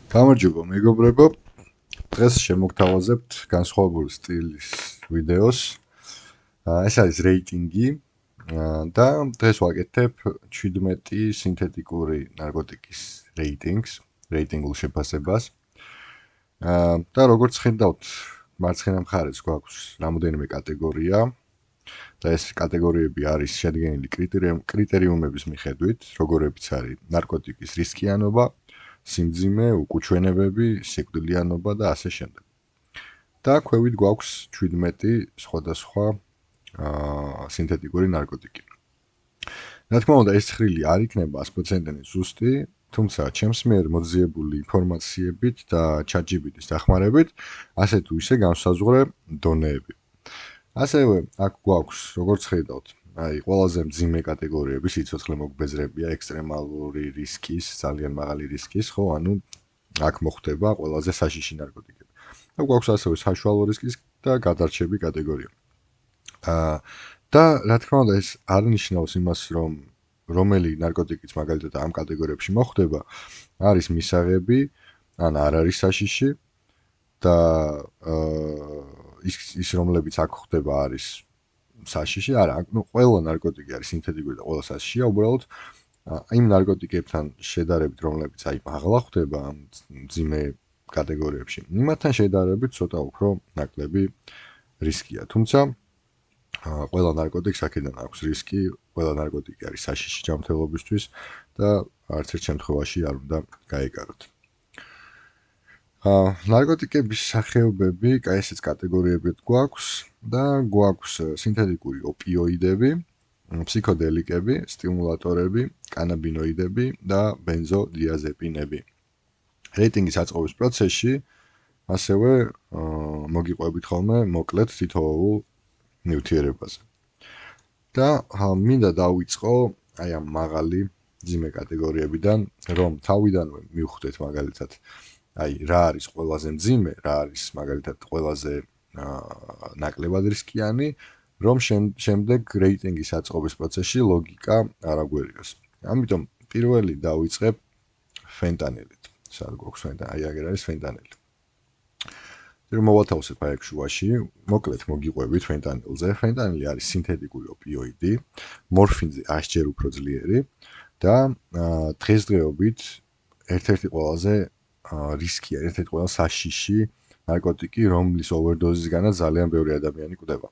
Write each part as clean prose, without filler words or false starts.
გამარჯობა მეგობრებო, დღეს შემოგთავაზებთ განსხვავებული სტილის ვიდეოს. ეს არის რეიტინგი და დღეს ვაკეთებ 17 სინთეტიკური ნარკოტიკის რეიტინგულ შეფასებას. და როგორც ხედავთ, მარცხენა მხარეს გვაქვს რამოდენიმე კატეგორია და ეს კატეგორიები არის შედგენილი კრიტერიუმების მიხედვით, როგორებიც არის ნარკოტიკის რისკიანობა, სიმძიმე, უკუჩვენებები, სიკვდილიანობა და ასე შემდეგ. და ქვევით გვაქვს 17 სხვადასხვა სინთეტიკური ნარკოტიკი. რა თქმა უნდა, ეს ცხრილი არ იქნება 100% ზუსტი, თუმცა ჩემს მიერ მოძიებული ინფორმაციებით და ChatGPT-ის დახმარებით, ასე თუ ისე განვსაზღვრე დონეები. ასევე აქ გვაქვს, როგორც ხედავთ, ყველაზე მძიმე კატეგორიები, სიცოცხლე მოგბეზრებია, ექსტრემალური რისკის, ძალიან მაღალი რისკის, ხო, ანუ აქ მოხდება ყველაზე საშიში ნარკოტიკები. და გვაქვს ასევე საშუალო რისკის და გადარჩები კატეგორია. და რა თქმა უნდა, ეს არ ნიშნავს იმას, რომ რომელი ნარკოტიკიც მაგალითად ამ კატეგორიებში მოხდება, არის მისაღები, ან არ არის საშიში და ის რომლებიც აქ ხდება არის საშიში, არა, ყველა ნარკოტიკი არის სინთეტიკური და ყველა საშიშია, უბრალოდ იმ ნარკოტიკებთან შედარებით, რომლებიც მაღლა ხდება ამ მძიმე კატეგორიებში, იმათთან შედარებით ცოტა უფრო ნაკლები რისკია. თუმცა ყველა ნარკოტიკს აქედან აქვს რისკი, ყველა ნარკოტიკი არის საშიში ჯანმრთელობისთვის და არც ერთ შემთხვევაში არ უნდა გაეკაროთ. ნარკოტიკების სახეობები, ესეც კატეგორიებად გვაქვს და გვაქვს სინთეტიკური ოპიოიდები, ფსიქოდელიკები, სტიმულატორები, კანაბინოიდები და ბენზოდიაზეპინები. რეიტინგის აწყობის პროცესში ასევე მოგიყვებით ხოლმე მოკლედ თითოეულ ნივთიერებაზე. და მინდა დავიწყო ამ მაღალი მძიმე კატეგორიებიდან, რომ თავიდანვე მივხვდეთ მაგალითად რა არის ყველაზე მძიმე, რა არის მაგალითად ყველაზე ნაკლებად რისკიანი, რომ შემდეგ რეიტინგის აწყობის პროცესში ლოგიკა არ აგვერიოს. ამიტომ პირველი დავიწყებ ფენტანილით. სად გვაქვს ფენტანილი? აგერ არის ფენტანილი. რომ მოვათავსებ აქ შუაში, მოკლედ მოგიყვებით ფენტანილზე. ფენტანილი არის სინთეტიკური ოპიოიდი, მორფინზე 100 ჯერ უფრო ძლიერი და დღესდღეობით ერთ-ერთი ყველაზე რისკია, ერთ-ერთი ყველაზე საშიში ნარკოტიკი, რომლის ოვერდოზისგანაც ძალიან ბევრი ადამიანი კვდება.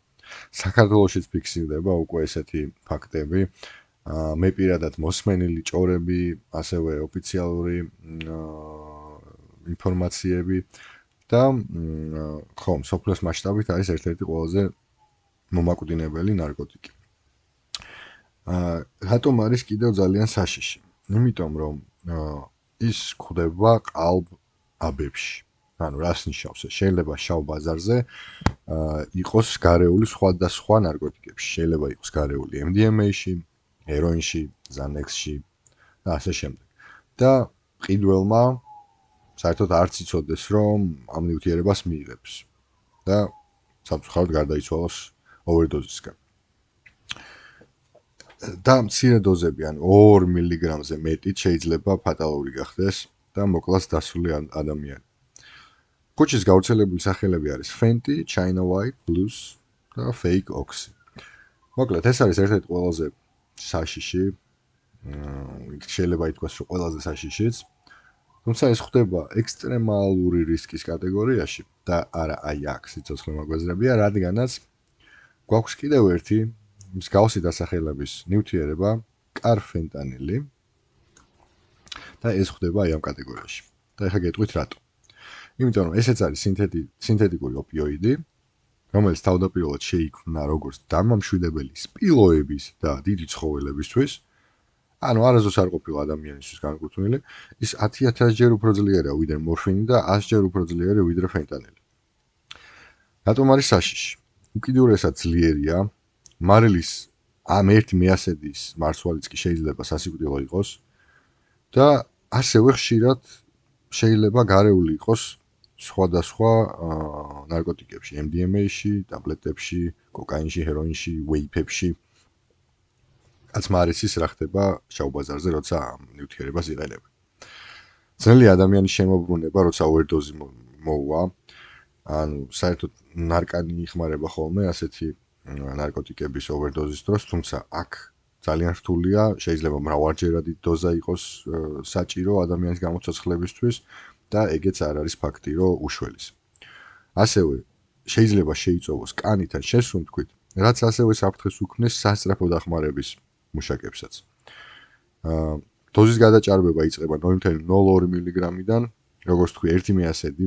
საქართველოშიც ფიქსირდება უკვე ესეთი ფაქტები. მე პირადად მოსმენილი ჭორები, ასევე ოფიციალური ინფორმაციები და ხომ სოფლის მასშტაბით არის ერთ-ერთი ყველაზე მომაკვდინებელი ნარკოტიკი. რატომ არის კიდევ ძალიან საშიში? იმიტომ რომ ის გვხვდება ყალბ-აბებში. ანუ რას ნიშნავს ეს? შეიძლება შავ ბაზარზე იყოს გარეული სხვადასხვა ნარკოტიკებში. შეიძლება იყოს გარეული MDMA-ში, ჰეროინში, Xanax-ში და ასე შემდეგ. და ყიდველმა საერთოდ არც იცოდეს, რომ ამ ნივთიერებას მიიღებს და სამწუხაროდ გარდაიცვალოს ოვერდოზისგან. და მცირე დოზები, ანუ 2 მილიგრამზე მეტით შეიძლება ფატალური გახდეს და მოკლას დასული ადამიანი. ქუჩის გავრცელებული სახელები არის Fenty, China White, Blues და Fake Oxy. მოკლედ, ეს არის ერთ-ერთი ყველაზე საშიში, შეიძლება ითქვას, რომ ყველაზე საშიშიც. თუმცა ეს ხდება ექსტრემალური რისკის კატეგორიაში და არა აქ სიცოცხლე მოგვეზრებია, რადგანაც გვაქვს კიდევ ერთი მსგავსი დასახელების ნივთიერება, კარფენტანილი და ეს ხდება ამ კატეგორიაში. და ეხლა გეტყვით რატო. იმიტომ რომ ესეც არის სინთეტიკური ოპიოიდი, რომელიც თავდაპირველად შეიქმნა როგორც დამამშვიდებელი სპილოების და დიდი ცხოველებისთვის, ანუ არასდროს არ ყოფილა ადამიანისთვის განკუთვნილი, ის 10,000 ჯერ უფრო ძლიერია ვიდრე მორფინი და 100 ჯერ უფრო ძლიერი ვიდრე ფენტანილი. რატომ არის საშიში? უკიდურესად ძლიერია, მარილის ამ 1/100-ის მარცვალიც კი შეიძლება სასიკვდილო იყოს და ასევე ხშირად შეიძლება გარეული იყოს სხვადასხვა ნარკოტიკებში, MDMA-ში, ტაბლეტებში, კოკაინში, ჰეროინში, ვეიპებში. რაც მარიცის რა ხდება შავ ბაზარზე, როცა ამ ნივთიერებას იყენებენ. ძნელი ადამიანის შემოbrუნება, როცა overdose მოვა, ანუ საერთოდ ნარკანი იხმარება ხოლმე ასეთი ნარკოტიკების overdose-ის დროს, თუმცა აქ ძალიან რთულია, შეიძლება მრავალჯერადი დოზა იყოს საჭირო ადამიანის გამოცოცხლებისთვის და ეგეც არ არის ფაქტი, რომ უშველის. ასევე შეიძლება შეიწოვოს კანით ან შესუნთქვით, რაც ასევე საფრთხეს უქმნის სასწრაფო დახმარების მუშაკებსაც. დოზის გადაჭარბება იწყება 0.02 მილიგრამიდან, როგორც თქვი, 1/100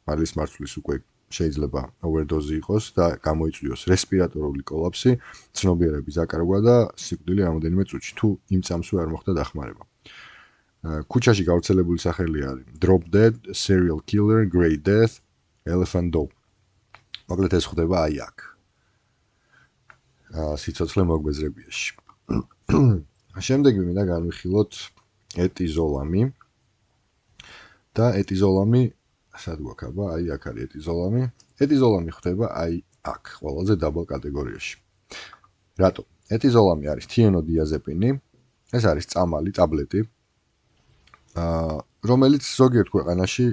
მარილის მარცვლის უკვე შეიძლება overdose იყოს და გამოიწვიოს რესპირატორული კოლაფსი, ცნობიერების აკარგვა და სიკვდილი რამოდენიმე წუთში, თუ იმ წამსვე არ მოხდა დახმარება. ქუჩაში გავრცელებული სახელი არის Drop Dead, Serial Killer, Grey Death, Elephant Dope. მოკლედ ეს ხდება აი აქ. სიცოცხლე მოგბეზრებიაში. შემდეგი მინდა განვიხილოთ ეტიზოლამი. და ეტიზოლამი სად გვაქაბა? აი აქ არის ეტიზოლამი. ეტიზოლამი ხდება აი აქ, ყველაზე დაბალ კატეგორიაში. რატო? ეტიზოლამი არის თიენოდიაზეპინი. ეს არის წამალი, ტაბლეტი. რომელიც ზოგიერთ ქვეყანაში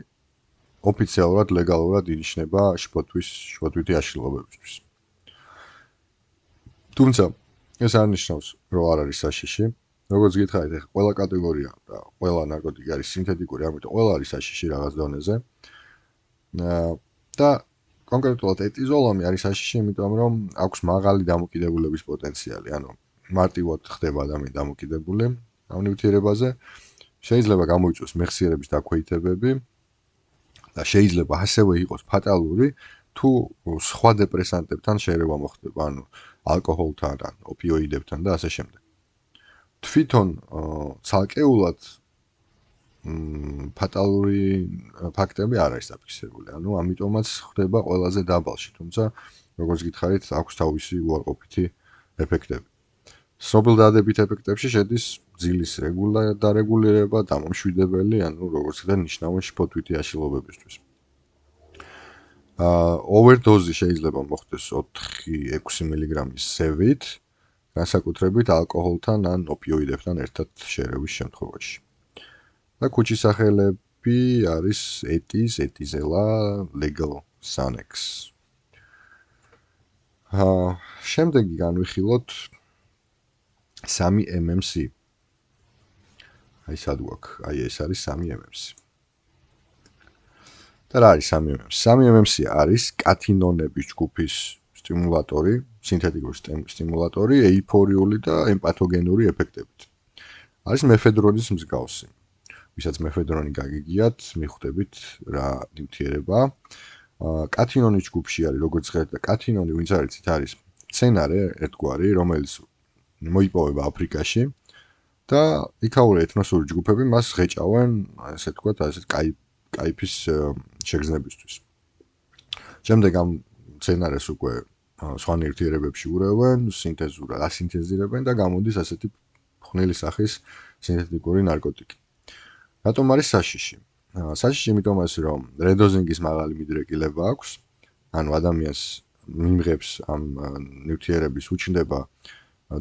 ოფიციალურად, ლეგალურად ინიშნება შფოთვითი აშლილობებისთვის. თუმცა ეს არ ნიშნავს, რომ არ არის საშიში. როგორც გითხარით, ახლა ყველა კატეგორია და ყველა ნარკოტიკი არის სინთეთიკური, ამიტომ ყველა არის საშიში რაღაც დონეზე. და კონკრეტულად ეტიზოლამი არის საშიში, იმიტომ რომ აქვს მაღალი დამოკიდებულების პოტენციალი, ანუ მარტივად ხდება ადამიანი დამოკიდებული ამ ნივთიერებაზე. შეიძლება გამოიწვიოს მეხსიერების დაქვეითებები და შეიძლება ასევე იყოს ფატალური, თუ სხვა დეპრესანტებთან შერევა მოხდება, ანუ ალკოჰოლთან, ან ოპიოიდებთან და ასე შემდეგ. თვითონ ცალკეულად ფატალური ფაქტები არ არის დაფიქსირებული, ანუ ამიტომაც ხდება ყველაზე დაბალში, თუმცა როგორც გითხარით, აქვს თავისი უარყოფითი ეფექტები. სრობილ დადებით ეფექტებში შედის ძილის დარეგულირება, დამამშვიდებელი, ანუ როგორც და ნიშნავენ შფოთვითი აშლილობებისთვის. overdose შეიძლება მოხდეს 4-6 მილიგრამის სევით, განსაკუთრებით ალკოჰოლთან ან ოპიოიდებთან ერთად შერევის შემთხვევაში. და ქუჩის სახელები არის ეტიზელა, legal Xanax. შემდეგი განვიხილოთ 3-MMC. აი სად გვაქვს? აი ეს არის 3-MMC. და რა არის 3-MMC? 3-MMC არის კათინონების ჯგუფის სტიმულატორი, სინთეთიკური სტიმულატორი, ეიფორიული და ემპათოგენური ეფექტებით. არის მეფედრონის მსგავსი. ვისაც მეფედრონი გაგიგიათ, მიხვდებით რა ნივთიერება. კათინონის ჯგუფში არის, როგორც ხედავთ, და კათინონი, ვინც არიცით, არის მცენარე ერთგვარი, რომელიც მოიპოვება აფრიკაში და იქაური ეთნოსური ჯგუფები მას ღეჭავენ, ასე თქვათ, ასეთ კაიფის შეგრძნებისთვის. შემდეგ ამ მცენარეს უკვე სხვა ნივთიერებებში ურევენ, სინთეზურად ასინთეზირებენ და გამოდის ასეთი ხვნილი სახის სინთეთიკური ნარკოტიკი. რატომ არის საშიში? საშიში იმიტომ არის, რომ რედოზინგის მაღალი მიდრეკილება აქვს, ანუ ადამიანს მიმღებს ამ ნივთიერების უჩნდება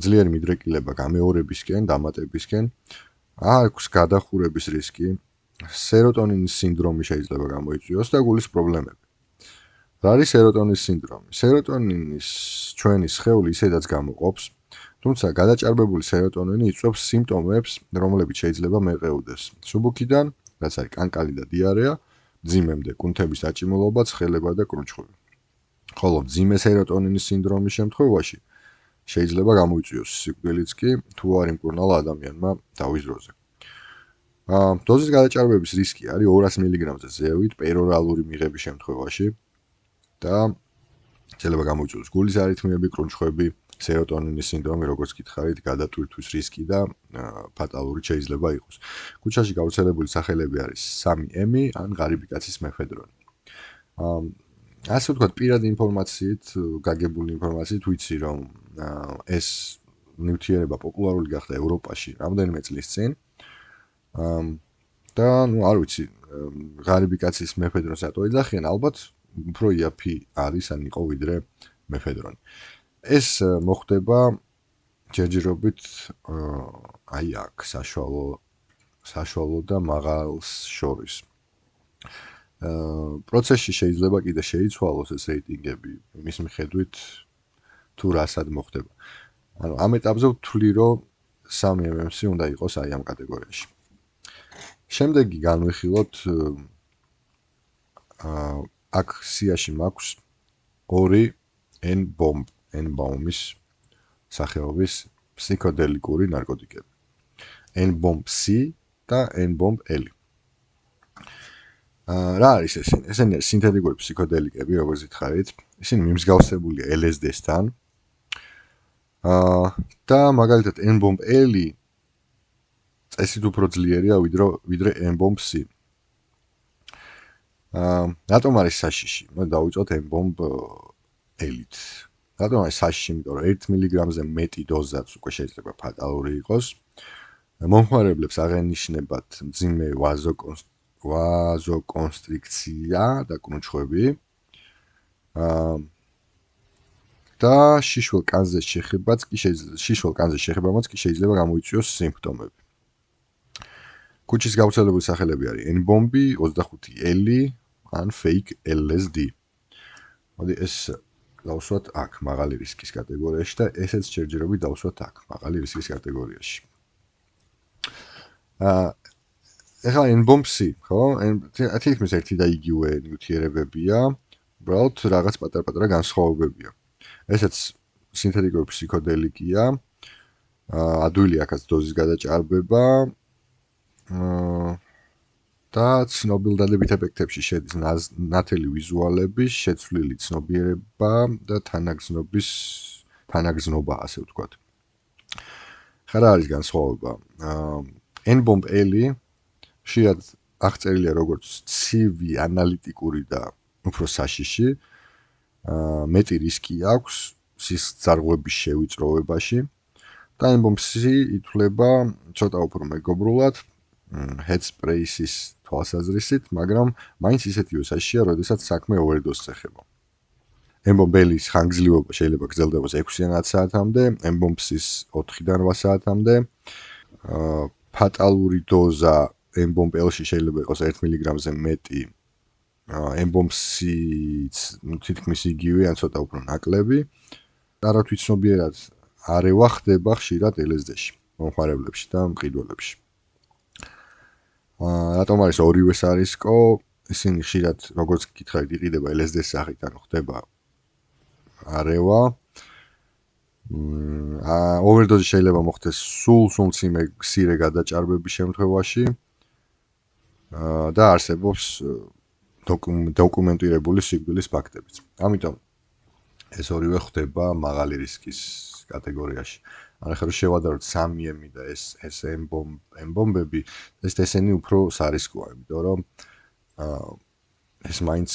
ძლიერი მიდრეკილება გამეორებისკენ, დამატებისკენ, აქვს გადახურების რისკი, სეროტონინის სინდრომი შეიძლება გამოიწვიოს და გულის პრობლემები. რა არის სეროტონის სინდრომი? სეროტონინის ჩვენი სხეული ისედაც გამოყოფს, თუმცა გადაჭარბებული სეროტონინი იწვევს სიმპტომებს, რომლებიც შეიძლება მერყეუდეს სუბუქიდან, რაც არის კანკალი და დიარეა, მძიმემდე, კუნთების დაჭიმულობა, ცხელება და კრუნჩხვები. ხოლო მძიმე სეროტონინის სინდრომის შემთხვევაში შეიძლება გამოიწვიოს სიკვდილიც კი, თუ არ იმკურნალა ადამიანმა დავის დროზე. დოზის გადაჭარბების რისკი არის 200 მილიგრამზე ზევით პერორალური მიღების შემთხვევაში და შეიძლება გამოიწვიოს გულის არითმიები, კრუნჩხვები, სეროტონინის სინდრომი, როგორც გითხარით, გადატვირთვის რისკი და ფატალური შეიძლება იყოს. ქუჩაში გავრცელებული სახელები არის 3-M ან ღარიბი კაცის მეფედრონი. ასე ვთქვათ, პირადი ინფორმაციით, გაგებული ინფორმაციით ვიცი, რომ ეს ნივთიერება პოპულარული გახდა ევროპაში რამდენიმე წლის წინ. და არ ვიცი, ღარიბი კაცის მეფედრონს რატო ეძახიან, ალბათ უფრო იაფი არის ან იყო ვიდრე მეფედრონი. ეს მოხდება ჯერჯერობით აი აქ საშუალო საშუალო და მაღალს შორის. პროცესში შეიძლება კიდე შეიცვალოს ეს რეიტინგები იმის მიხედვით თუ რასად მოხდება. ანუ ამ ეტაპზე ვთვლი, რომ 3 MMC უნდა იყოს აი ამ კატეგორიაში. შემდეგი განვიხილოთ აქ სიაში მაქვს 2 N-bomb-ის სახეობის ფსიქოდელიკური ნარკოტიკები. N-bomb-C და N-bomb-L. რა არის ესენი? ესენი არის სინთეტიკური ფსიქოდელიკები, როგორც ითხარით. ისინი მიმსგავსებულია LSD-სთან. და მაგალითად N-bomb-L წესით უფრო ძლიერია ვიდრე N-bomb-C. რატომ არის საშიში? მოდი დავუწოთ N-bomb-L-ით. რატომ არის საშიში? იმიტომ რომ 1 მგ-ზე მეტი დოზაც უკვე შეიძლება ფატალური იყოს. მომხმარებლებს აღენიშნებათ მძიმე ვაზოკონსტრიქცია და კრუნჩხვები. და შიშველკანზე შეხებამაც კი შეიძლება გამოიწვიოს სიმპტომები. კუჩის გავრცელებული სახელები არის N-bomb, 25L ან fake LSD. მოდი ეს დავსვათ აქ მაღალი რისკის კატეგორიაში და ესეც ჯერჯერობით დავსვათ აქ მაღალი რისკის კატეგორიაში. ეხლა N-bomb-C, ხო? თითქმის ერთი და იგივე ნივთიერებებია, უბრალოდ რაღაც პატარ-პატარა განსხვავებებია. ესეც სინთეტიკური ფსიქოდელიკია, ადვილი აქაც დოზის გადაჭარბება და ცნობილ დადებით ეფექტებში შედის ნათელი ვიზუალები, შეცვლილი ცნობიერება და თანაგზნობა, ასე ვთქვათ. ხარა არის განსხვავება. N-bomb-L ხშირად აღწერილია როგორც ცივი, ანალიტიკური და უფრო საშიში. მეტი რისკი აქვს სისხლძარღვების შევიწროვებაში და N-bomb-C ითვლება ცოტა უფრო მეგობრულად Headspace-ის თვალსაზრისით, მაგრამ მაინც ისეთივე საშიშია, როდესაც საქმე overdose-ს ეხება. N-bomb-L-ის ხანგრძლივობა შეიძლება გრძელდებოს 6-დან 10 საათამდე, N-bomb-C-ის 4-დან 8 საათამდე. ფატალური დოზა N-bomb-L-ში შეიძლება იყოს 1 მგ-ზე მეტი. N-bomb-C-იც თითქმის იგივე ან ცოტა უფრო ნაკლები. არავითარ ცნობიერად არევა ხდება ხშირად LSD-ში, მომხმარებლებში და მყიდველებში. რატომ არის ორივეს არისკო? ისინი ხშირად, როგორც გითხარით, იყიდება LSD-ის სახით, ანუ ხდება არევა. Overdose შეიძლება მოხდეს სულ მცირე გადაჭარბების შემთხვევაში და არსებობს დოკუმენტირებული სიკვდილის ფაქტებიც. ამიტომ ეს ორივე ხდება მაღალი რისკის კატეგორიაში. ახლა რომ შევადაროთ 3M და ეს N-bomb-ები, ესენი უფრო სარისკოა, იმიტომ რომ ეს მაინც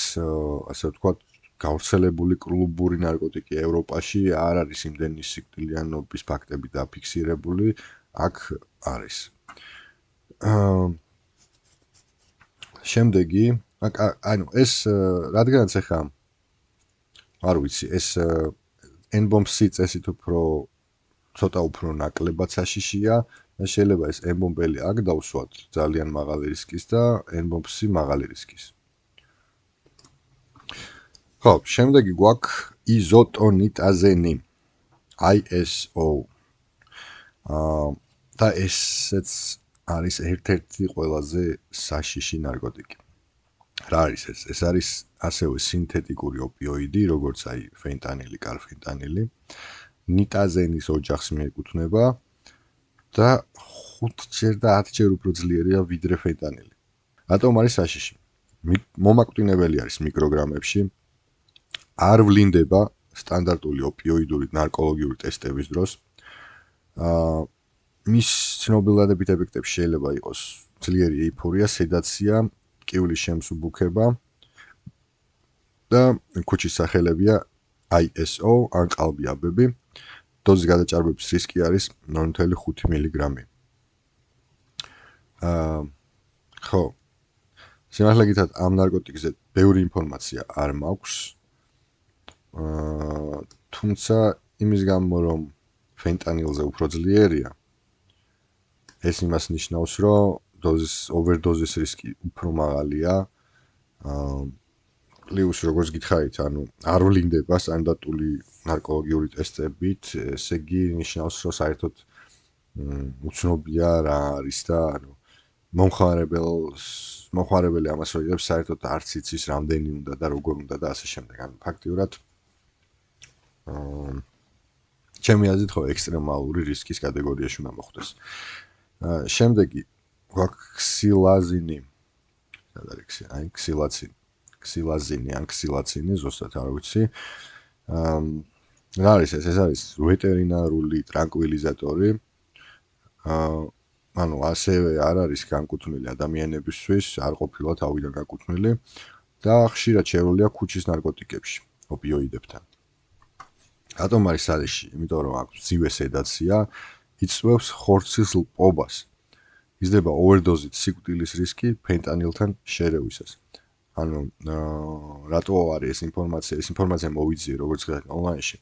ასე ვთქვათ, გავრცელებული კლუბური ნარკოტიკი ევროპაში არ არის იმდენი სიკვდილიანობის ფაქტები დაფიქსირებული, აქ არის. შემდეგი, ანუ ეს რადგანაც ახლა არ ვიცი, ეს N-bomb-C წესით ცოტა უფრო ნაკლებად საშიშია და შეიძლება ეს N-bomb-L აქ დავსვათ ძალიან მაღალი რისკის და N-bomb-C მაღალი რისკის. ხო, შემდეგი გვაქვს იზოტონიტაზენი, ISO. და ესეც არის ერთ-ერთი ყველაზე საშიში ნარკოტიკი. რა არის ეს? ეს არის ასევე სინთეტიკური ოპიოიდი, როგორც აი ფენტანილი, კარფენტანილი. ნიტაზენის ოჯახს მიეკუთვნება და 5-ჯერ და 10-ჯერ უფრო ძლიერია ვიდრე ფენტანილი. რატომ არის საშიში? მომაკვდინებელი არის მიკროგრამებში. არ ვლინდება სტანდარტული ოპიოიდური ნარკოლოგიური ტესტების დროს. მის ცნობილ დადებით ეფექტებში შეიძლება იყოს ძლიერი ეიფორია, სედაცია, კივლის შემსუბუქება და კუჩის სახელებია ISO ან ყალბიაბები. დოზის გადაჭარბების რისკი არის 0.5 მგ. ხო. სიმართლე გითხრათ, ამ ნარკოტიკზე ბევრი ინფორმაცია არ მაქვს. თუმცა იმის გამო, რომ ფენტანილზე უფრო ძლიერია, ეს იმას ნიშნავს, რომ overdose-ის რისკი უფრო მაღალია. პლუს როგორც გითხარით, ანუ არ ვლინდება სტანდარტული ნარკოლოგიური ტესტებით, ესე იგი ნიშნავს, რომ საერთოდ უცნობია რა არის და ანუ მომხმარებელი ამას რო იღებს, საერთოდ არც იცის რამდენი უნდა და როგორ უნდა და ასე შემდეგ. ანუ ფაქტიურად ჩემი აზრით ხო ექსტრემალური რისკის კატეგორიაში უნდა მოხვდეს. შემდეგი გვაქვს ქსილაზინი. რა არის აი ქსილაზინი ან ქსილაცინი, ზუსტად არ ვიცი. რა არის ეს? ეს არის ვეტერინარული ტრანკვილიზატორი. ანუ ასევე არ არის განკუთვნილი ადამიანებისთვის, არ ყოფილა თავიდან განკუთვნილი და ხშირად შევლია ქუჩის ნარკოტიკებში, ოპიოიდებთან. რატომ არის სარეში? იმიტომ რომ აქვს მძიმე სედაცია, იწვევს ხორცის ლპობას. იზრდება overdose-ით სიკვდილის რისკი ფენტანილთან შერევისას. ანუ რატო არის ეს ინფორმაცია? ეს ინფორმაცია მოვიძიე როგორც გქონდა ონლაინში.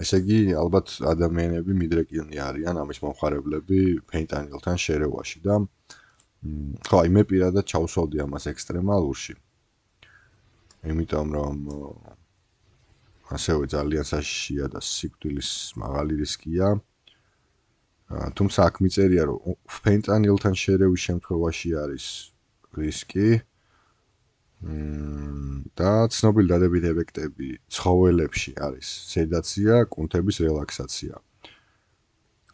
ესე იგი, ალბათ ადამიანები მიდრეკილნი არიან ამის მომხმარებლები ფენტანილთან შერევაში და ხო, აი მე პირადად ჩავსვავდი ამას ექსტრემალურში. იმიტომ რომ ასევე ძალიან საშიშია და სიკვდილის მაღალი რისკია. თუმცა აქ მიწერია, რომ ფენტანილთან შერევის შემთხვევაში არის რისკი და ცნობილი დადებითი ეფექტები ცხოველებში არის სედაცია, კუნთების რელაქსაცია.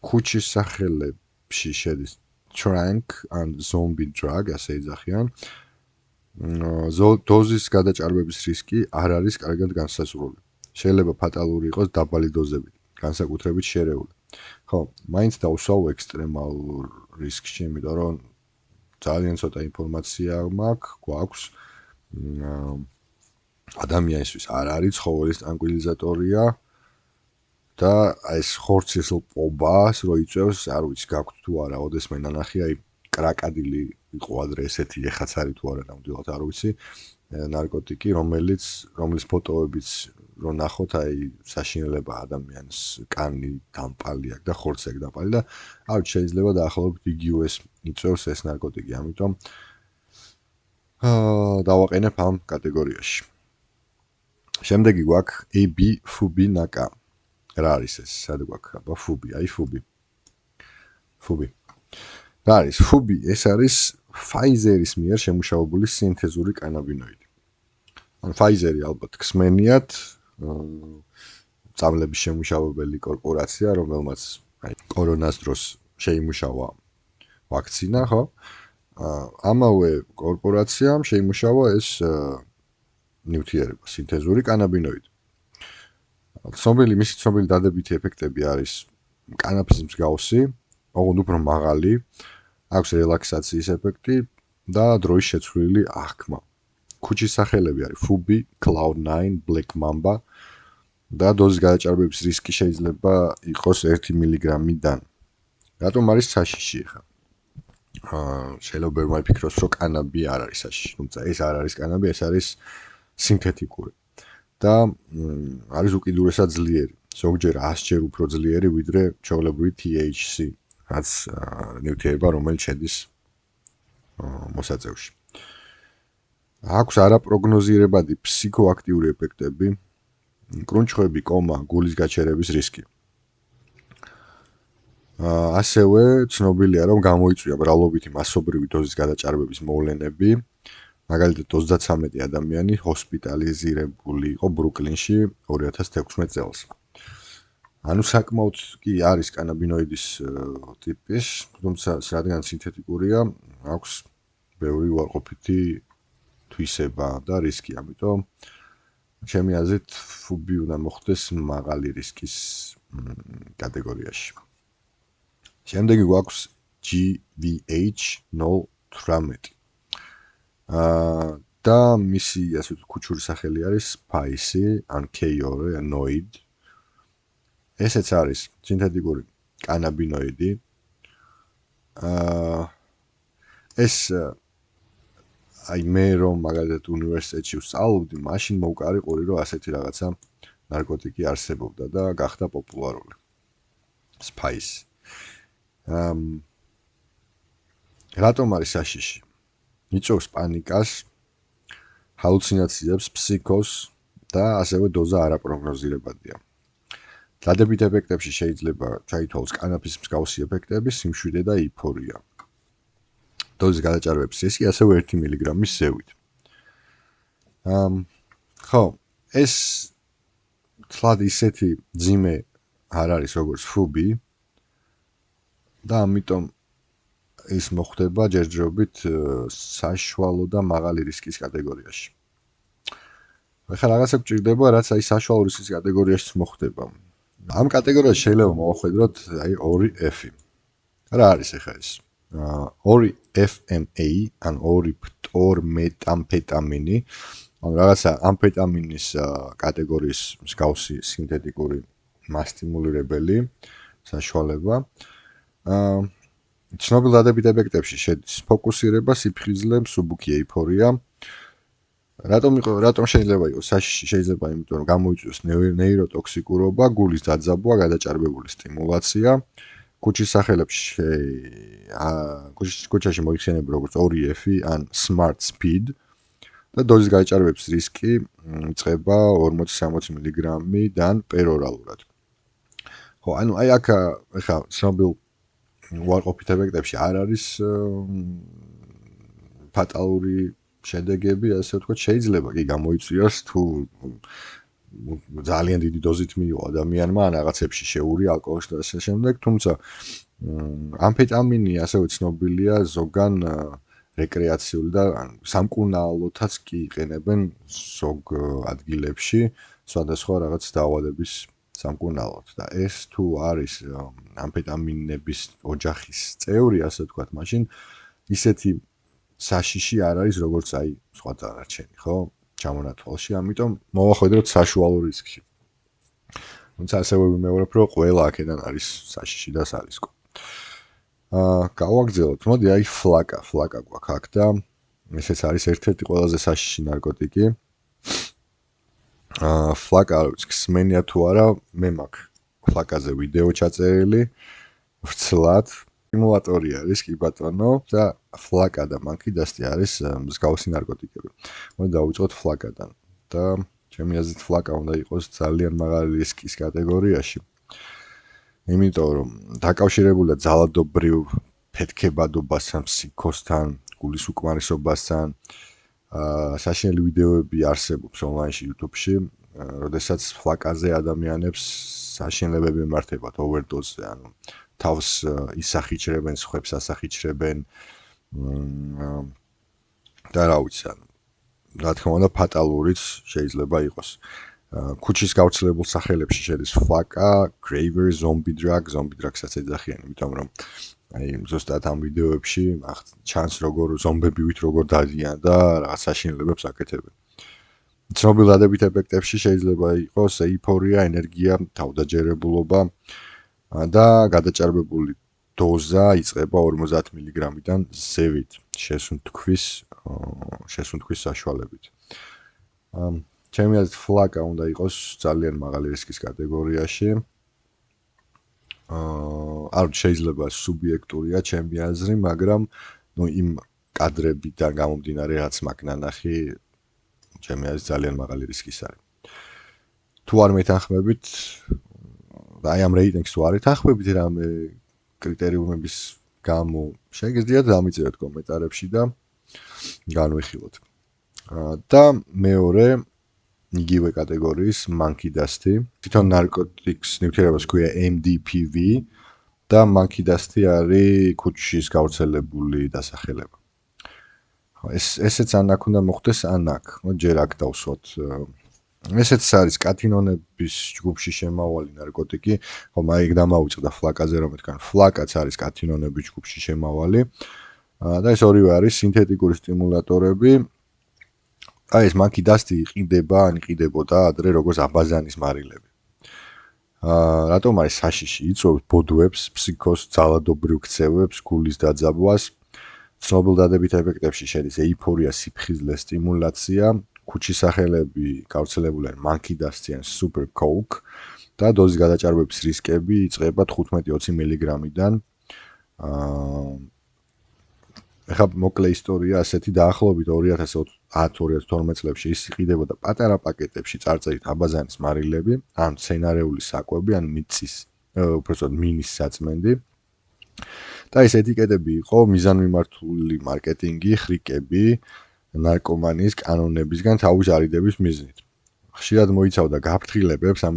ქუჩის სახელებში შედის trank and zombie drug, ასე ეძახიან. დოზის გადაჭარბების რისკი არ არის კარგად განსაზღვრული. შეიძლება ფატალური იყოს დაბალი დოზებით, განსაკუთრებით შერეული. ხო, მაინც დავსვავ ექსტრემალურ რისკში, იმიტომ რომ ძალიან ცოტა ინფორმაცია გვაქვს. ადამიანისთვის არ არის ცხოველის ტრანკვილიზატორია და ეს ხორცის ლპობას რო იწევს, არ ვიცი გაქვთ თუ არა, ოდესმე ნანახი, აი კრაკადილი იყო ადრე ესეთი, ეხაც არის თუ არა, ნამდვილად არ ვიცი, ნარკოტიკი, რომლის ფოტოებიც რო ნახოთ, აი საშინელება ადამიანს კანი დამპალი აქვს და ხორცი აქვს დამპალი და არ ვიცი, შეიძლება დაახლოებით იგივე იწევს ეს ნარკოტიკი, ამიტომ დავაყენებ ამ კატეგორიაში. შემდეგი გვაქვს AB Fubinaca. რა არის ეს? სად გვაქვს აბა Fubi, აი Fubi. რა არის Fubi? ეს არის Pfizer-ის მიერ შემუშავებული სინთეზური კანაბინოიდი. ან Pfizer-ი ალბათ გსმენიათ, წამლების შემუშავებელი კორპორაცია, რომელმაც აი კორონას დროს შეიმუშავა ვაქცინა, ხო? ამავე კორპორაციამ შეიმუშავა ეს ნივთიერება, სინთეზური კანაბინოიდი. მისი ცნობილი დადებითი ეფექტები არის კანაფის მსგავსი, ოღონდ უფრო მაღალი, აქვს რელაქსაციის ეფექტი და დროის შეცვლილი აღქმა. ქუჩის სახელები არის Fubi, Cloud9, Black Mamba და დოზის გადაჭარბების რისკი შეიძლება იყოს 1 მილიგრამიდან. რატომ არის საშიში ხა? შეიძლება ბევრმა იფიქროს, რომ კანაბი არ არის საშიში, თუმცა ეს არ არის კანაბი, ეს არის სინთეთიკური. და არის უკიდურესად ძლიერი. ზოგჯერ 100-ჯერ უფრო ძლიერი ვიდრე ჩვეულებრივი THC, რაც ნივთიერება, რომელიც შედის მოსაწევში. აქვს არაპროგნოზირებადი ფსიქოაქტიური ეფექტები, კრუნჩხვები, კომა, გულის გაჩერების რისკი. ასევე ცნობილია, რომ გამოიწვია ბრალობითი მასობრივი დოზის გადაჭარბების მოვლენები. მაგალითად 33 ადამიანი ჰოსპიტალიზირებული იყო ბრუკლინში 2016 წელს. ანუ საკმაოდ კი არის კანაბინოიდის ტიპის, თუმცა რადგან სინთეთიკურია, აქვს ბევრი უარყოფითი თვისება და რისკი, ამიტომ ჩემი აზრით Fubi უნდა მოხვდეს მაღალი რისკის კატეგორიაში. შემდეგი გვაქვს GVH018. და მისი ასე ვთქვი ქუჩური სახელი არის Spicy ან K2 Noid. ესეც არის სინთეთიკური კანაბინოიდი. ეს აი მე რომ მაგალითად უნივერსიტეტში ვსწავლობდი, მაშინ მოვყარიყური, რომ ასეთი რაღაცა ნარკოტიკი არსებობდა და გახდა პოპულარული. Spice. რატომ არის საშიში? იწვევს პანიკას, ჰალუცინაციებს, ფსიქოს და ასევე დოზა არაპროგნოზირებადია. დადებით ეფექტებში შეიძლება ჩაითვალოს კანაფის მსგავსი ეფექტები, სიმშვიდე და ეიფორია. დოზის გადაჭარბების რისკი ასევე 1 მგ-ის ზევით. ხო, ეს თლად ისეთი ძიმე არ არის როგორც ფუბი და ამიტომ ის მოხდება ჯერჯერობით საშუალო და მაღალი რისკის კატეგორიაში. ახლა რაღაცა გჭირდება, რაც აი საშუალო რისკის კატეგორიაში მოხდება. ამ კატეგორიაში შეიძლება მოვახვედროთ აი 2F-ი. რა არის ახლა ეს? 2FMA, ან 2-ფტორმეტამფეტამინი, ან რაღაცა ამფეტამინის კატეგორიის მსგავსი სინთეტიკური მასტიმულირებელი საშუალება. ცნობილ დადებით ეფექტებში შედის ფოკუსირება, სიფხიზლე, მსუბუქი ეიფორია. რატომ შეიძლება იყოს საშიში? შეიძლება იმიტომ რომ გამოიწვიოს ნეიროტოქსიკურობა, გულის დაძაბვა, გადაჭარბებული სტიმულაცია. ქუჩის სახელებში ქუჩაში მოიხსენიება როგორც 2F-ი ან smart speed და დოზის გადაჭარბების რისკი იწყება 40-60 მგ-დან პერორალურად. ხო, ანუ აი აქ ახლა ცნობილ უარყოფით ეფექტებში არ არის ფატალური შედეგები, ასე ვთქვათ, შეიძლება კი გამოიწვიოს თუ ძალიან დიდი დოზით მიიღო ადამიანმა ან რაღაცებში შეური ალკოჰოლს და ასე შემდეგ, თუმცა ამფეტამინი ასევე ცნობილია ზოგან რეკრეაციული და სამკურნალოთაც კი იყენებენ ზოგ ადგილებში სხვადასხვა რაღაც დაავადების სამკურნალოდ და ეს თუ არის ამფეტამინების ოჯახის წევრი, ასე ვთქვათ, მაშინ ისეთი საშიში არ არის როგორც აი სხვა დანარჩენი, ხო? ჩამონათვალში, ამიტომ მოვახვედროთ საშუალო რისკში. თუმცა ასევე ვიმეორებ, რომ ყველა აქედან არის საშიში და სარისკო. გავაგრძელოთ, მოდი აი ფლაკა გვაქვს აქ და ესეც არის ერთ-ერთი ყველაზე საშიში ნარკოტიკი. ფლაკა გსმენია თუ არა, მე მაქვს ფლაკაზე ვიდეო ჩაწერილი, ვრცლად. სტიმულატორი არის, კი ბატონო, და ფლაკა და მანკი დასტი არის მსგავსი ნარკოტიკები. მოდი დავიწყოთ ფლაკადან და ჩემი აზრით ფლაკა უნდა იყოს ძალიან მაღალი რისკის კატეგორიაში. იმიტომ რომ დაკავშირებულია ძალადობრივ ფეთქებადობასთან, ფსიქოსთან, გულის უკმარისობასთან. საშინელი ვიდეოები არსებობს ონლაინში, YouTube-ში, როდესაც ფლაკაზე ადამიანებს საშინელებები ემართებათ ოვერდოზზე, ანუ თავს ისახიჩრებენ, სხვებს ასახიჩრებენ და რა ვიცი, რა თქმა უნდა, ფატალურიც შეიძლება იყოს. ქუჩის გავრცელებულ სახელებში შედის ფლაკა, გრეივერ, ზომბი დრაგსაც ეძახიან, იმიტომ რომ აი ზუსტად ამ ვიდეოებში ჩანს როგორ ზომბები როგორ დადიან და რაღაც საშინელებებს აკეთებენ. ცნობილ დადებით ეფექტებში შეიძლება იყოს ეიფორია, ენერგია, თავდაჯერებულობა და გადაჭარბებული დოზა იწყება 50 მგ-დან ზევით შესუნთქვის საშუალებით. ჩემი აზრით ფლაკა უნდა იყოს ძალიან მაღალი რისკის კატეგორიაში. არ შეიძლება სუბიექტურია ჩემი აზრი, მაგრამ იმ კადრებიდან გამომდინარე რაც მაქვს ნანახი, ჩემი აზრით ძალიან მაღალი რისკის არის. თუ არ მეთანხმებით და აი ამ რეიტინგს თუ არ ეთანხმებით რამე კრიტერიუმების გამო, შეგიძლიათ დამიწეროთ კომენტარებში და განვიხილოთ. და მეორე იგივე კატეგორიის monkey dust-ი, თვითონ ნარკოტიკის ნივთიერებას ქვია MDPV და monkey dust-ი არის ქუჩის გავრცელებული დასახელება. ესეც ან აქ უნდა მოხდეს, ან აქ, ჯერ აქ დავსვათ. ესეც არის კათინონების ჯგუფში შემავალი ნარკოტიკი, ხომ აი ეგ დამავიწყდა ფლაკაზე რომ ეთქან, ფლაკაც არის კათინონების ჯგუფში შემავალი. და ეს ორივე არის სინთეტიკური სტიმულატორები. აი ეს monkey dust-ი იყიდებოდა ადრე როგორც აბაზანის მარილები. რატომ არის საშიში? იწვევს ბოდვებს, ფსიქოს, ძალადობრივ ქცევებს, გულის დაძაბვას. ცნობილ დადებით ეფექტებში შედის ეიფორია, სიფხიზლე, სტიმულაცია. ქუჩის სახელები გავრცელებული են monkey dust-ი ან super coke და დოზის გადაჭარბების რისკები იწყება 15-20 მგ-დან ეხლა მოკლე ისტორია ასეთი დაახლოებით 2010-2012 წლებში ის იყიდებოდა პატარა პაკეტებში წარწერით აბაზანის მარილები, ან მცენარეული საკვები, ან მიწის, უბრალოდ მინის საწმენდი. და ეს ეტიკეტები იყო მიზანმიმართული მარკეტინგი, ხრიკები, ნარკომანიის კანონებისგან თავის არიდების მიზნით. ხშირად მოიცავდა გაფრთხილებებს ამ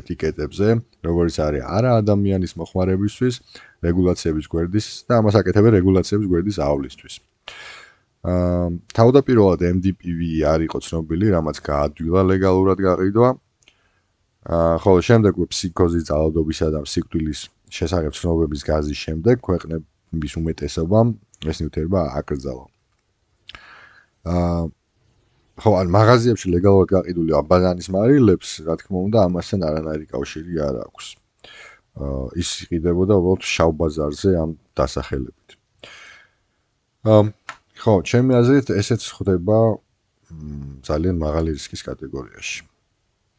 ეტიკეტებზე, როგორც არის არა ადამიანის მოხმარებისთვის, რეგულაციების გვერდის და ამას აკეთებენ რეგულაციების გვერდის ავლისთვის. თავდაპირველად MDPV არ იყო ცნობილი, რამაც გაადვილა ლეგალურად გაყიდვა. ხოლო შემდეგ ფსიქოზის ძალადობისა და სიკვდილის შესახებ ცნობების გაზის შემდეგ ქვეყნების უმეტესობამ ეს ნივთიერება აკრძალა. ხო, ან მაღაზიებში ლეგალურად გაყიდული აბაზანის მარილებს, რა თქმა უნდა, ამასთან არანაირი კავშირი არ აქვს. ის იყიდებოდა უბრალოდ შავ ბაზარზე ამ დასახელებით. ხო, ჩემი აზრით ესეც ხდება ძალიან მაღალი რისკის კატეგორიაში.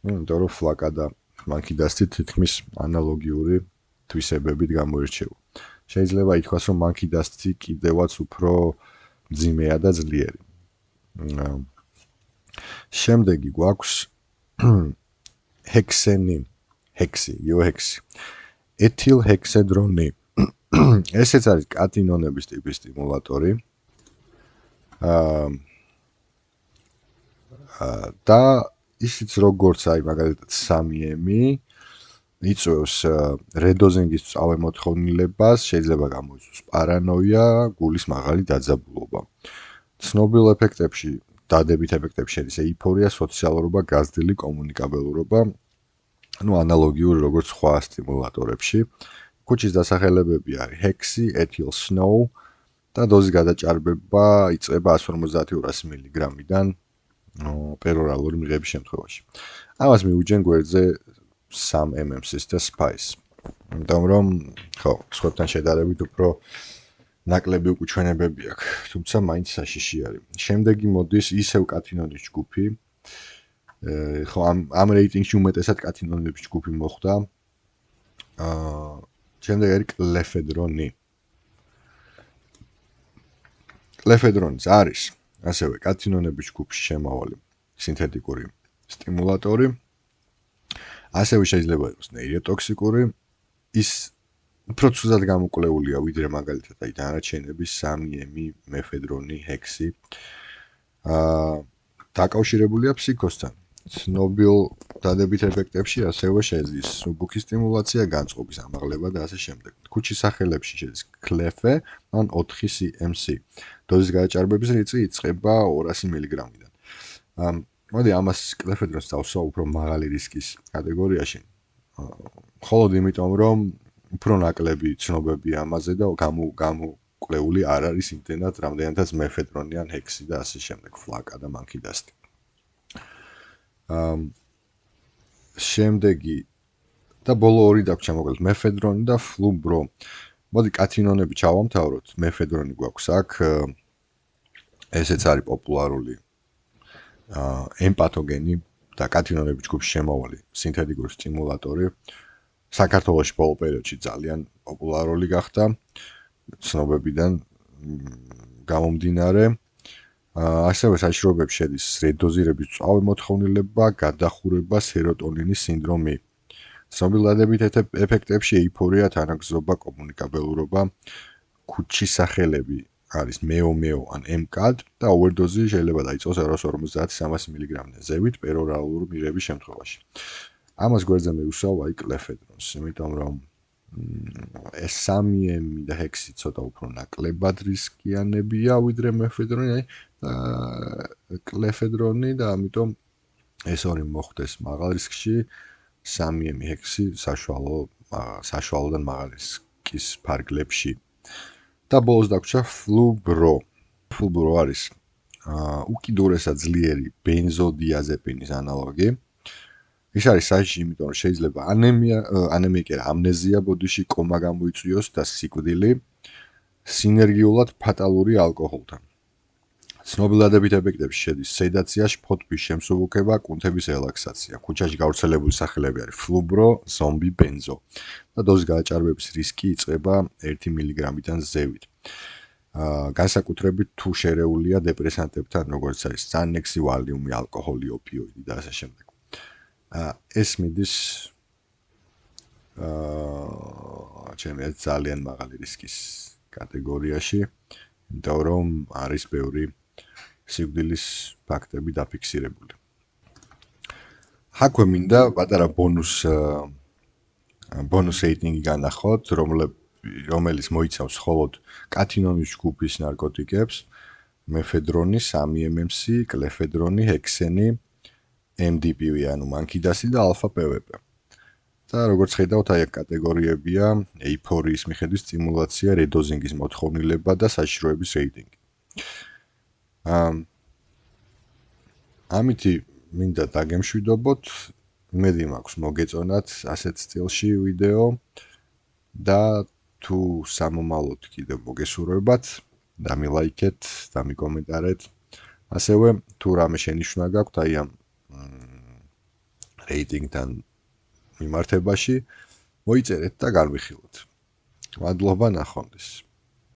იმიტომ რომ ფლაკა და monkey dust-ი თითქმის ანალოგიური თვისებებით გამოირჩევა. შეიძლება ითქვას, რომ monkey dust-ი კიდევაც უფრო მძიმეა და ძლიერი. შემდეგი გვაქვს ჰექსენი, ეთილჰექსედრონი. ესეც არის კატინონების ტიპის სტიმულატორი. და ისიც როგორც აი მაგალითად 3M იწვევს რედოზინგის წავემოთხოვნილებას, შეიძლება გამოიწვიოს პარანოია, გულის მაღალი დაძაბულობა. ცნობილ ეფექტებში, დადებით ეფექტებში შედის ეიფორია, სოციალურობა, გაზრდილი კომუნიკაბელურობა, ანალოგიური როგორც სხვა სტიმულატორებში. ქუჩის დასახელებები არის ჰექსი, ეთილ სნოუ და დოზის გადაჭარბება იწყება 150-200 მგ-დან პერორალური მიღების შემთხვევაში. ამას მიუჯენ გვერდზე 3M-ს და Spice. იმიტომ რომ ხო, სხვებთან შედარებით უფრო ნაკლები უკუჩვენებები აქვს, თუმცა მაინც საშიში არის. შემდეგი მოდის ისევ კატინონის ჯგუფი. ხო, ამ რეიტინგში უმეტესად კატინონების ჯგუფი მოხვდა. შემდეგ არის კლეფედრონი. კლეფედრონიც არის ასევე კატინონების ჯგუფში შემავალი სინთეტიკური სტიმულატორი. ასევე შეიძლება იყოს ნეიროტოქსიკური. ის უფრო ცუდად გამოკვლეულია ვიდრე მაგალითად აი დანარჩენების 3M, მეფედრონი, ჰექსი. დაკავშირებულია ფსიქოსთან. ცნობილ დადებით ეფექტებში ასევე შედის სუბუქის სტიმულაცია, განწყობის ამაღლება და ასე შემდეგ. ქუჩის სახელებში შედის კლეფე ან 4CMC. დოზის გადაჭარბების რიცხვი იწყება 200 მგ-დან. მოდი ამას კლეფედრონს დავსვა უფრო მაღალი რისკის კატეგორიაში. მხოლოდ იმიტომ, რომ უფრო ნაკლები ცნობები ამაზე და გამოკვლეული არ არის იმდენად, რამდენადაც მეფედრონი ან ჰექსი და ასე შემდეგ, ფლაკა და monkey dust. შემდეგი და ბოლო ორი დაგვრჩა მოკლედ მეფედრონი და ფლუბრო. მოდი კატინონები ჩავამთავროთ. მეფედრონი გვაქვს აქ. ესეც არის პოპულარული ემპათოგენი და კატინონების ჯგუფში შემავალი სინთეტიკური სტიმულატორი. საქართველოში ბოლო პერიოდში ძალიან პოპულარული გახდა ცნობებიდან გამომდინარე. ასევე საშიშროებებში შედის რედოზირების წავემოთხოვნილება, გადახურება, სეროტონინის სინდრომი. ცნობილ დადებით ეფექტებში ეიფორია, თანაგზობა, კომუნიკაბელურობა, ქუჩის სახელები არის მეო ან MCAD და ოვერდოზი შეიძლება დაიწყოს 250-300 მგ-დან ზევით პერორალური მიღების შემთხვევაში. ამას გვერდზე მივსვავ აი კლეფედრონს, იმიტომ რომ ეს 3M და ჰექსი ცოტა უფრო ნაკლებად რისკიანებია ვიდრე მეფედრონი, აი კლეფედრონი და ამიტომ ეს ორი მოხდეს მაღალ რისკში, 3M ჰექსი საშუალოდან მაღალ რისკის ფარგლებში. და ბოლოს დაგვრჩა ფლუბრო. ფლუბრო არის უკიდურესად ძლიერი ბენზოდიაზეპინის ანალოგი. ის არის საშიში, იმიტომ რომ შეიძლება ამნეზია ბოდიში, კომა გამოიწვიოს და სიკვდილი სინერგიულად ფატალური ალკოჰოლთან. ცნობილ დადებით ეფექტებში შედის სედაცია, შფოთვის შემსუბუქება, კუნთების რელაქსაცია. ქუჩაში გავრცელებული სახელები არის ფლუბრო, ზომბი, ბენზო და დოზის გადაჭარბების რისკი იწყება 1 მგ-დან ზევით. განსაკუთრებით თუ შერეულია დეპრესანტებთან, როგორც არის Xanax-ი, Valium-ი, ალკოჰოლი, ოპიოიდი და ასე შემდეგ. ეს მიდის ჩემი ძალიან მაღალი რისკის კატეგორიაში, იმიტომ რომ არის ბევრი სიკვდილის ფაქტები დაფიქსირებული. აქვე მინდა პატარა ბონუს რეიტინგი განახოთ, რომელიც მოიცავს მხოლოდ კათინონის ჯგუფის ნარკოტიკებს, მეფედრონი, 3-MMC, კლეფედრონი, ჰექსენი, MDPV, ანუ მანქიდასი და ალფა-PVP. და როგორც ხედავთ, აი კატეგორიებია ეიფორიის მიხედვით სტიმულაცია, რედოზინგის მოთხოვნილება და საშიშროების რეიტინგი. ამითი მინდა დაგემშვიდობოთ, იმედი მაქვს მოგეწონათ ასეთ სტილში ვიდეო და თუ სამომავლოდ კიდევ მოგესურვებათ, დამილაიქეთ, დამიკომენტარეთ. ასევე თუ რამე შენიშვნა გაქვთ აი ამ რეიტინგთან მიმართებაში, მოიწერეთ და განვიხილოთ. მადლობა ნახვამდის.